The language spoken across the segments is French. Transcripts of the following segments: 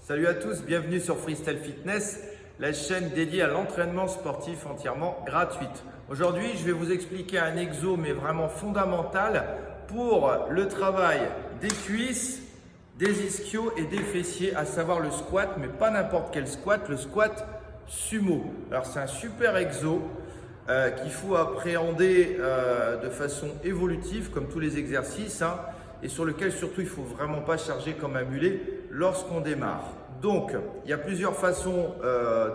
Salut à tous, bienvenue sur Freestyle Fitness, la chaîne dédiée à l'entraînement sportif entièrement gratuite. Aujourd'hui, je vais vous expliquer un exo mais vraiment fondamental pour le travail des cuisses, des ischios et des fessiers, à savoir le squat, mais pas n'importe quel squat, le squat sumo. Alors c'est un super exo qu'il faut appréhender de façon évolutive comme tous les exercices, et sur lequel surtout il ne faut vraiment pas charger comme un mulet lorsqu'on démarre. Donc il y a plusieurs façons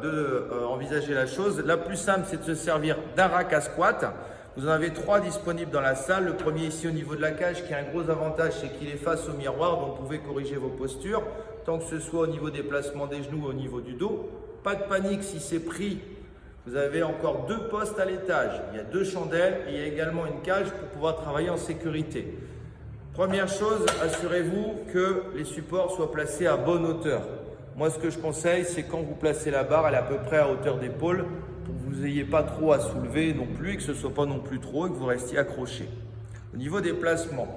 d'envisager la chose. La plus simple, c'est de se servir d'un rack à squat. Vous en avez 3 disponibles dans la salle. Le premier ici au niveau de la cage, qui a un gros avantage, c'est qu'il est face au miroir, donc vous pouvez corriger vos postures, tant que ce soit au niveau des placements des genoux ou au niveau du dos. Pas de panique si c'est pris. Vous avez encore 2 postes à l'étage. Il y a 2 chandelles et il y a également une cage pour pouvoir travailler en sécurité. Première chose, assurez-vous que les supports soient placés à bonne hauteur. Moi, ce que je conseille, c'est quand vous placez la barre, elle est à peu près à hauteur d'épaule, pour que vous n'ayez pas trop à soulever non plus, et que ce ne soit pas non plus trop, et que vous restiez accroché. Au niveau des placements,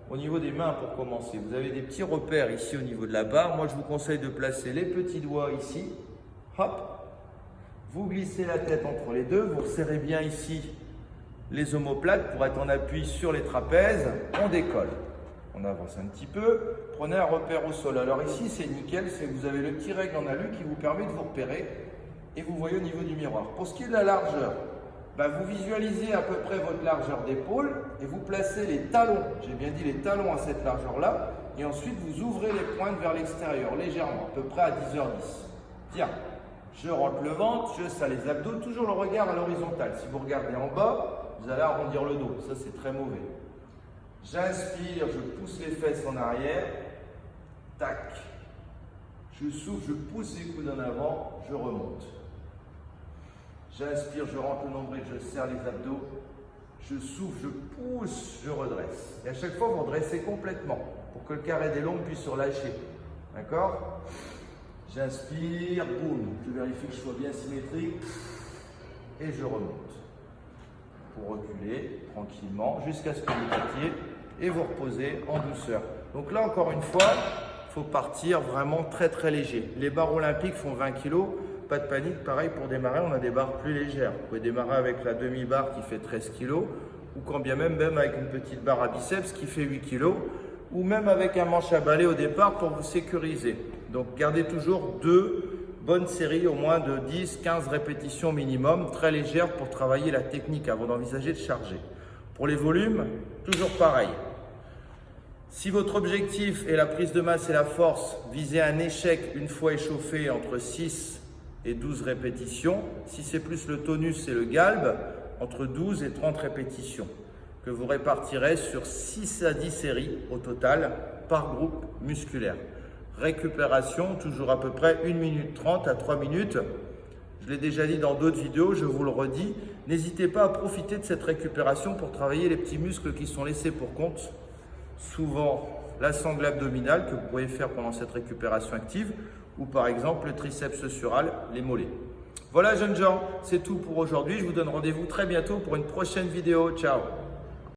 au niveau des mains pour commencer, vous avez des petits repères ici au niveau de la barre. Moi, je vous conseille de placer les petits doigts ici. Hop. Vous glissez la tête entre les deux, vous resserrez bien ici les omoplates pour être en appui sur les trapèzes. On décolle. On avance un petit peu, prenez un repère au sol. Alors ici c'est nickel, c'est que vous avez le petit règle en alu qui vous permet de vous repérer et vous voyez au niveau du miroir. Pour ce qui est de la largeur, vous visualisez à peu près votre largeur d'épaule et vous placez les talons, j'ai bien dit les talons à cette largeur-là, et ensuite vous ouvrez les pointes vers l'extérieur légèrement, à peu près à 10h10. Tiens, je rentre le ventre, je serre les abdos, toujours le regard à l'horizontale. Si vous regardez en bas, vous allez arrondir le dos, ça c'est très mauvais. J'inspire, je pousse les fesses en arrière, tac. Je souffle, je pousse les coudes en avant, je remonte. J'inspire, je rentre le nombril, je serre les abdos, je souffle, je pousse, je redresse. Et à chaque fois, vous redressez complètement pour que le carré des lombes puisse se relâcher. D'accord? J'inspire, boum, je vérifie que je sois bien symétrique et je remonte. Pour reculer tranquillement jusqu'à ce que vous battiez et vous reposez en douceur. Donc là, encore une fois, il faut partir vraiment très léger. Les barres olympiques font 20 kg, pas de panique. Pareil, pour démarrer, on a des barres plus légères. Vous pouvez démarrer avec la demi-barre qui fait 13 kg, ou quand bien même avec une petite barre à biceps qui fait 8 kg, ou même avec un manche à balai au départ pour vous sécuriser. Donc gardez toujours 2 bonnes séries, au moins de 10-15 répétitions minimum, très légères pour travailler la technique avant d'envisager de charger. Pour les volumes, toujours pareil. Si votre objectif est la prise de masse et la force, visez un échec une fois échauffé entre 6 et 12 répétitions. Si c'est plus le tonus et le galbe, entre 12 et 30 répétitions, que vous répartirez sur 6 à 10 séries au total par groupe musculaire. Récupération, toujours à peu près 1 minute 30 à 3 minutes. Je l'ai déjà dit dans d'autres vidéos, je vous le redis. N'hésitez pas à profiter de cette récupération pour travailler les petits muscles qui sont laissés pour compte. Souvent la sangle abdominale que vous pouvez faire pendant cette récupération active, ou par exemple le triceps sural, les mollets. Voilà jeunes gens, c'est tout pour aujourd'hui. Je vous donne rendez-vous très bientôt pour une prochaine vidéo. Ciao!